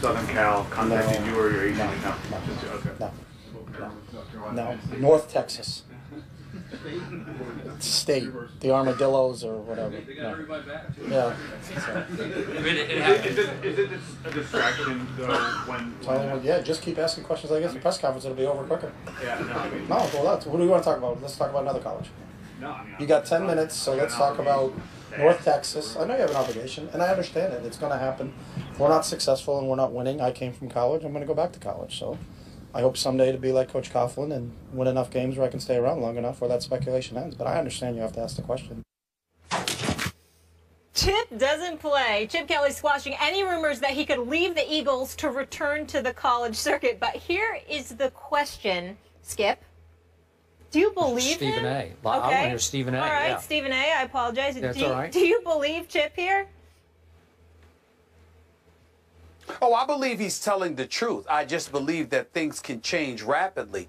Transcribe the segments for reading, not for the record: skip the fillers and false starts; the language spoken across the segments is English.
Southern Cal contacted you or your agent? No. North Texas. State, the Armadillos or whatever. They got everybody back. Yeah. Is it a distraction though Yeah, just keep asking questions. I guess the press conference will be over quicker. Yeah, no, I mean. No, well, what do we want to talk about? Let's talk about another college. No, I mean. You got 10 minutes, so let's talk about North Texas. I know you have an obligation, and I understand it. It's going to happen. If we're not successful and we're not winning, I came from college. I'm going to go back to college. So I hope someday to be like Coach Coughlin and win enough games where I can stay around long enough where that speculation ends. But I understand you have to ask the question. Chip doesn't play. Chip Kelly squashing any rumors that he could leave the Eagles to return to the college circuit. But here is the question, Skip. Do you believe Stephen him? A. I want to hear Stephen A. All right, yeah. Stephen A. I apologize. That's all right. Do you believe Chip here? Oh, I believe he's telling the truth. I just believe that things can change rapidly.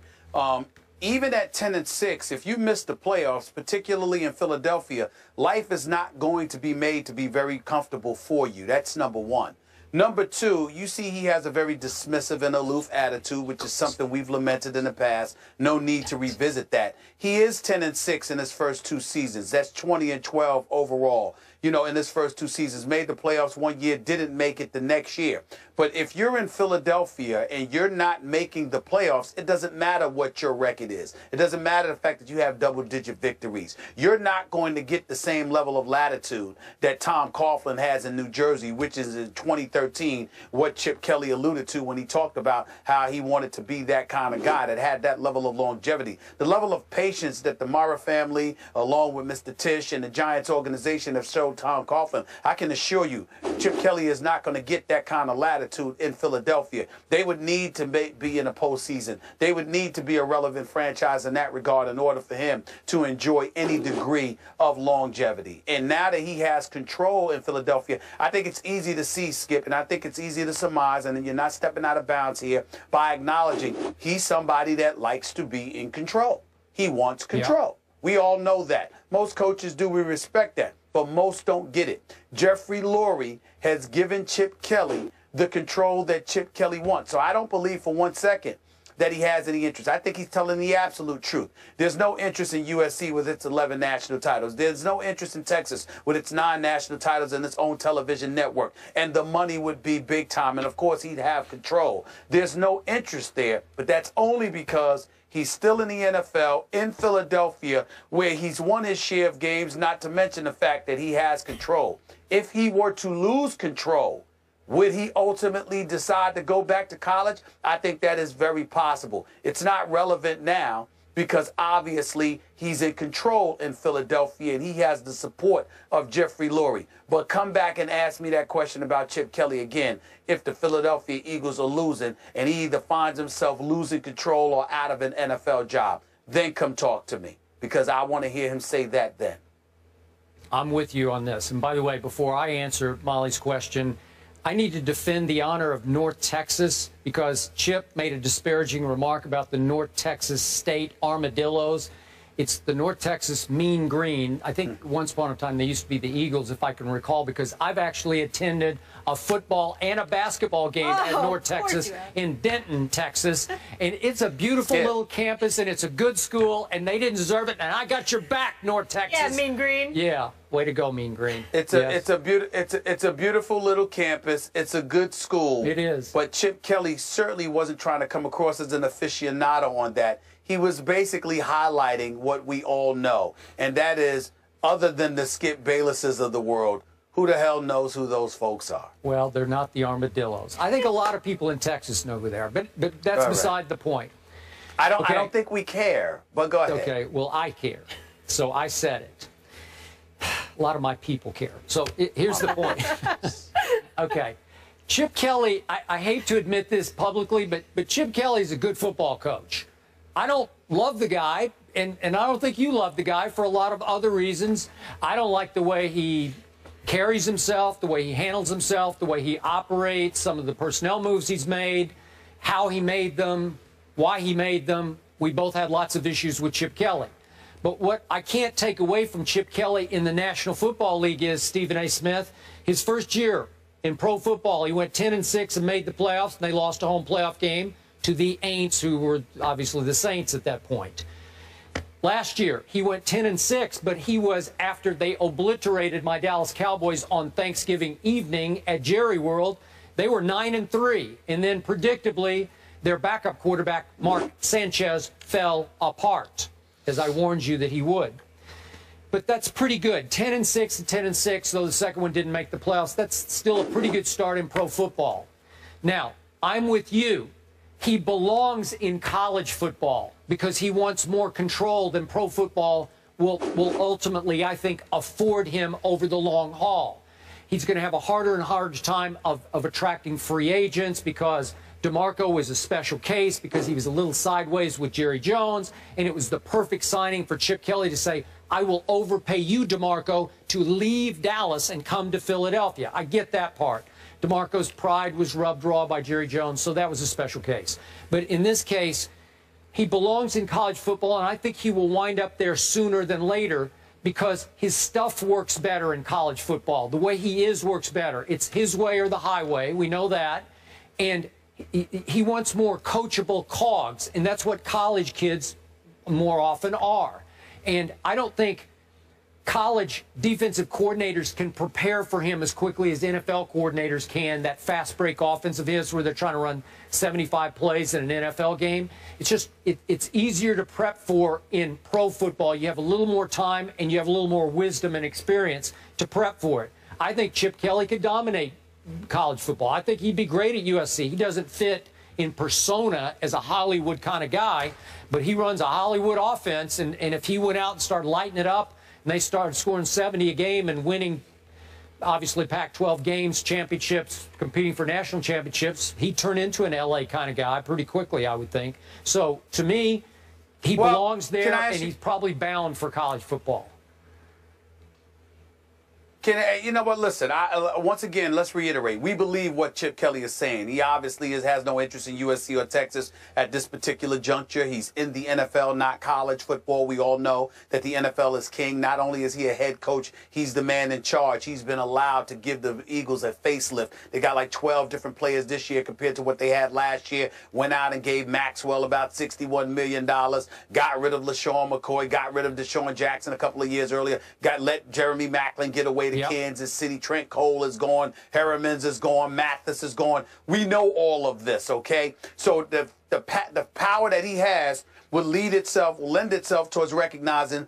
Even at 10-6, if you miss the playoffs, particularly in Philadelphia, life is not going to be made to be very comfortable for you. That's number one. Number two, you see he has a very dismissive and aloof attitude, which is something we've lamented in the past. No need to revisit that. He is 10-6 in his first 2 seasons. That's 20-12 overall. You know, in his first 2 seasons, made the playoffs one year, didn't make it the next year. But if you're in Philadelphia and you're not making the playoffs, it doesn't matter what your record is. It doesn't matter the fact that you have double-digit victories. You're not going to get the same level of latitude that Tom Coughlin has in New Jersey, which is in 2013, what Chip Kelly alluded to when he talked about how he wanted to be that kind of guy that had that level of longevity. The level of patience that the Mara family, along with Mr. Tisch and the Giants organization, have showed Tom Coughlin, I can assure you, Chip Kelly is not going to get that kind of latitude in Philadelphia. They would need to be in a postseason. They would need to be a relevant franchise in that regard in order for him to enjoy any degree of longevity. And now that he has control in Philadelphia, I think it's easy to see, Skip, and I think it's easy to surmise, and you're not stepping out of bounds here by acknowledging he's somebody that likes to be in control. He wants control. Yeah. We all know that. Most coaches do. We respect that. But most don't get it. Jeffrey Lurie has given Chip Kelly the control that Chip Kelly wants. So I don't believe for 1 second that he has any interest. I think he's telling the absolute truth. There's no interest in USC with its 11 national titles. There's no interest in Texas with its 9 national titles and its own television network. And the money would be big time. And, of course, he'd have control. There's no interest there, but that's only because he's still in the NFL, in Philadelphia, where he's won his share of games, not to mention the fact that he has control. If he were to lose control, would he ultimately decide to go back to college? I think that is very possible. It's not relevant now because obviously he's in control in Philadelphia and he has the support of Jeffrey Lurie. But come back and ask me that question about Chip Kelly again if the Philadelphia Eagles are losing and he either finds himself losing control or out of an NFL job. Then come talk to me because I want to hear him say that then. I'm with you on this. And by the way, before I answer Molly's question, I need to defend the honor of North Texas because Chip made a disparaging remark about the North Texas State Armadillos. It's the North Texas Mean Green. I think once upon a time they used to be the Eagles, if I can recall, because I've actually attended a football and a basketball game at North Texas in Denton, Texas. And it's a beautiful little campus, and it's a good school, and they didn't deserve it. And I got your back, North Texas. Yeah, Mean Green. Yeah, way to go, Mean Green. It's a beautiful little campus. It's a good school. It is. But Chip Kelly certainly wasn't trying to come across as an aficionado on that. He was basically highlighting what we all know, and that is, other than the Skip Baylesses of the world, who the hell knows who those folks are? Well, they're not the Armadillos. I think a lot of people in Texas know who they are, but that's beside the point. I don't think we care, but go ahead. Okay, well, I care, so I said it. A lot of my people care. So here's the point. Okay. Chip Kelly, I hate to admit this publicly, but Chip Kelly's a good football coach. I don't love the guy, and I don't think you love the guy for a lot of other reasons. I don't like the way he carries himself, the way he handles himself, the way he operates, some of the personnel moves he's made, how he made them, why he made them. We both had lots of issues with Chip Kelly. But what I can't take away from Chip Kelly in the National Football League is, Stephen A. Smith, his first year in pro football. He went 10-6 and made the playoffs, and they lost a home playoff game to the Aints, who were obviously the Saints at that point. Last year, he went 10-6, but he was after they obliterated my Dallas Cowboys on Thanksgiving evening at Jerry World. They were 9-3, and then predictably, their backup quarterback, Mark Sanchez, fell apart, as I warned you that he would. But that's pretty good. 10-6 and 10-6, though the second one didn't make the playoffs. That's still a pretty good start in pro football. Now, I'm with you. He belongs in college football because he wants more control than pro football will ultimately, I think, afford him over the long haul. He's going to have a harder and harder time of attracting free agents because DeMarco was a special case because he was a little sideways with Jerry Jones, and it was the perfect signing for Chip Kelly to say, I will overpay you, DeMarco, to leave Dallas and come to Philadelphia. I get that part. DeMarco's pride was rubbed raw by Jerry Jones, so that was a special case. But in this case, he belongs in college football, and I think he will wind up there sooner than later because his stuff works better in college football. The way he is works better. It's his way or the highway. We know that. And he wants more coachable cogs, and that's what college kids more often are. And I don't think college defensive coordinators can prepare for him as quickly as NFL coordinators can, that fast break offense of his where they're trying to run 75 plays in an NFL game. It's just, it's easier to prep for in pro football. You have a little more time and you have a little more wisdom and experience to prep for it. I think Chip Kelly could dominate college football. I think he'd be great at USC. He doesn't fit in persona as a Hollywood kind of guy, but he runs a Hollywood offense, and if he went out and started lighting it up, and they started scoring 70 a game and winning, obviously, Pac-12 games, championships, competing for national championships, he'd turn into an L.A. kind of guy pretty quickly, I would think. So, to me, he belongs there, and he's probably bound for college football. You know what? Listen, once again, let's reiterate. We believe what Chip Kelly is saying. He obviously has no interest in USC or Texas at this particular juncture. He's in the NFL, not college football. We all know that the NFL is king. Not only is he a head coach, he's the man in charge. He's been allowed to give the Eagles a facelift. They got like 12 different players this year compared to what they had last year. Went out and gave Maxwell about $61 million. Got rid of LaShawn McCoy. Got rid of Deshaun Jackson a couple of years earlier. Let Jeremy Maclin get away to Kansas City. Trent Cole is gone. Harrimans is gone. Mathis is gone. We know all of this, okay? So the power that he has would lend itself towards recognizing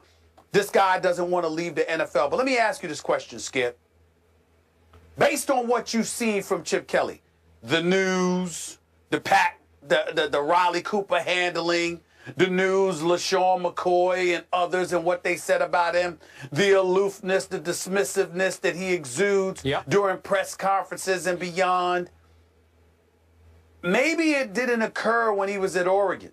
this guy doesn't want to leave the NFL. But let me ask you this question, Skip. Based on what you've seen from Chip Kelly, the news, the Riley Cooper handling, the news, LaShawn McCoy and others and what they said about him, the aloofness, the dismissiveness that he exudes during press conferences and beyond. Maybe it didn't occur when he was at Oregon.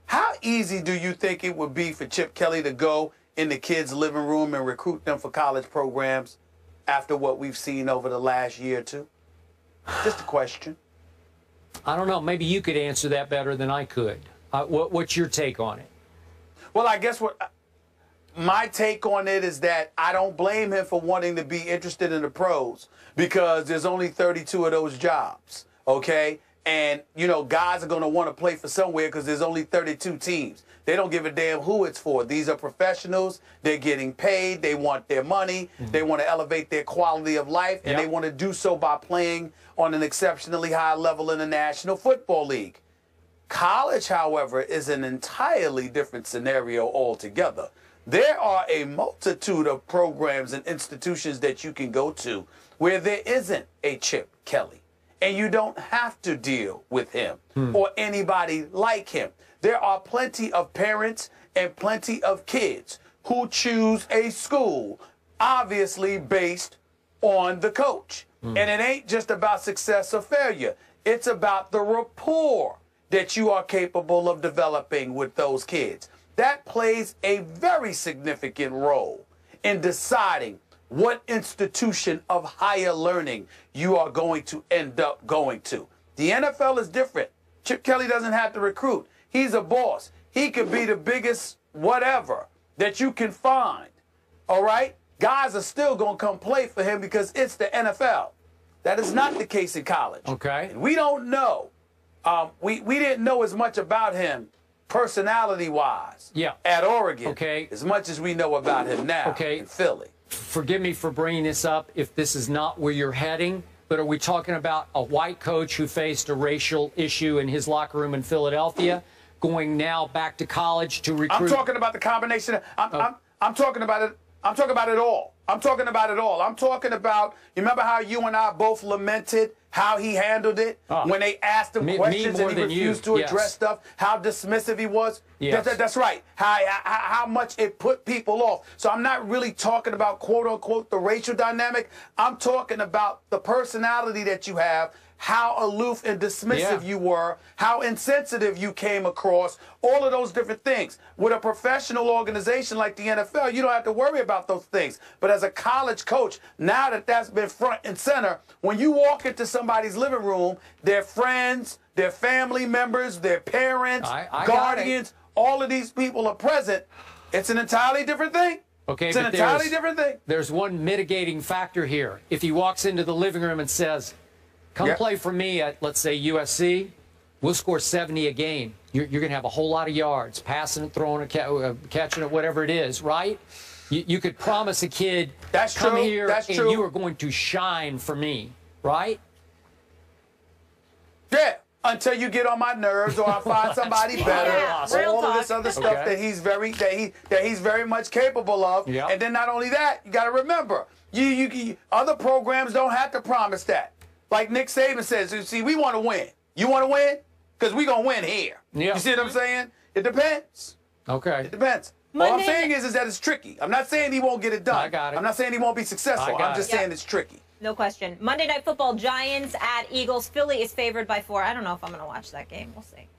How easy do you think it would be for Chip Kelly to go in the kids' living room and recruit them for college programs after what we've seen over the last year or two? Just a question. I don't know. Maybe you could answer that better than I could. What's your take on it? Well, I guess my take on it is that I don't blame him for wanting to be interested in the pros because there's only 32 of those jobs, okay? And, you know, guys are going to want to play for somewhere because there's only 32 teams. They don't give a damn who it's for. These are professionals. They're getting paid. They want their money. They want to elevate their quality of life, and they want to do so by playing on an exceptionally high level in the National Football League. College, however, is an entirely different scenario altogether. There are a multitude of programs and institutions that you can go to where there isn't a Chip Kelly, and you don't have to deal with him or anybody like him. There are plenty of parents and plenty of kids who choose a school, obviously based on the coach. And it ain't just about success or failure. It's about the rapport that you are capable of developing with those kids. That plays a very significant role in deciding what institution of higher learning you are going to end up going to. The NFL is different. Chip Kelly doesn't have to recruit. He's a boss. He could be the biggest whatever that you can find, all right? Guys are still going to come play for him because it's the NFL. That is not the case in college. Okay. And we don't know. We didn't know as much about him personality-wise at Oregon as much as we know about him now in Philly. Forgive me for bringing this up if this is not where you're heading, but are we talking about a white coach who faced a racial issue in his locker room in Philadelphia, going now back to college to recruit? I'm talking about the combination. I'm talking about it. I'm talking about it all. I'm talking about it all. I'm talking about, you remember how you and I both lamented how he handled it when they asked him questions and he refused to address stuff, how dismissive he was? Yes. That's right. How much it put people off. So I'm not really talking about, quote unquote, the racial dynamic. I'm talking about the personality that you have, how aloof and dismissive you were, how insensitive you came across, all of those different things. With a professional organization like the NFL, you don't have to worry about those things. But as a college coach, now that that's been front and center, when you walk into somebody's living room, their friends, their family members, their parents, guardians, all of these people are present, it's an entirely different thing. Okay, it's an entirely different thing. There's one mitigating factor here. If he walks into the living room and says, come play for me at, let's say, USC, we'll score 70 a game. You're going to have a whole lot of yards, passing it, throwing it, catching it, whatever it is, right? You could promise a kid, come here and you are going to shine for me, right? Yeah, until you get on my nerves or I find somebody better. Or all of this other stuff that he's very much capable of. And then not only that, you got to remember, other programs don't have to promise that. Like Nick Saban says, you see, we want to win. You want to win? Because we're going to win here. You see what I'm saying? It depends. Okay. It depends. All I'm saying is that it's tricky. I'm not saying he won't get it done. I got it. I'm not saying he won't be successful. I'm just saying it's tricky. No question. Monday Night Football, Giants at Eagles. Philly is favored by 4. I don't know if I'm going to watch that game. We'll see.